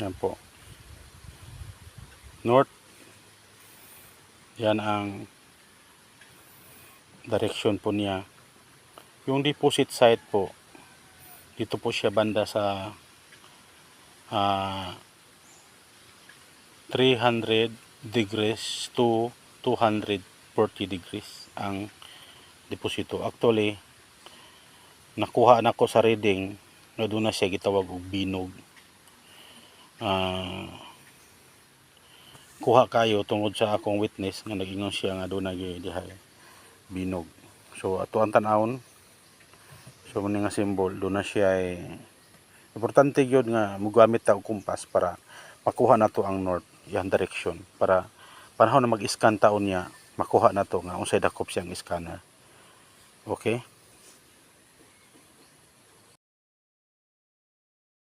Yan po. North. Yan ang direction po niya. Yung deposit site po, dito po siya banda sa 300 degrees to 240 degrees ang deposito. Actually, nakuha na ko sa reading na doon na siya gitawag og binog. Kuha kayo tungod sa akong witness nga nagingon siya nga doon na dihay binog. So ato ang tanawon. So muna nga symbol doon na siya importante gyud nga mogamit ta og kumpas para makuha nato ang north, yang direction, para panahon na mag-scan taon niya makuha nato nga unsay dakop siyang scanner. Okay?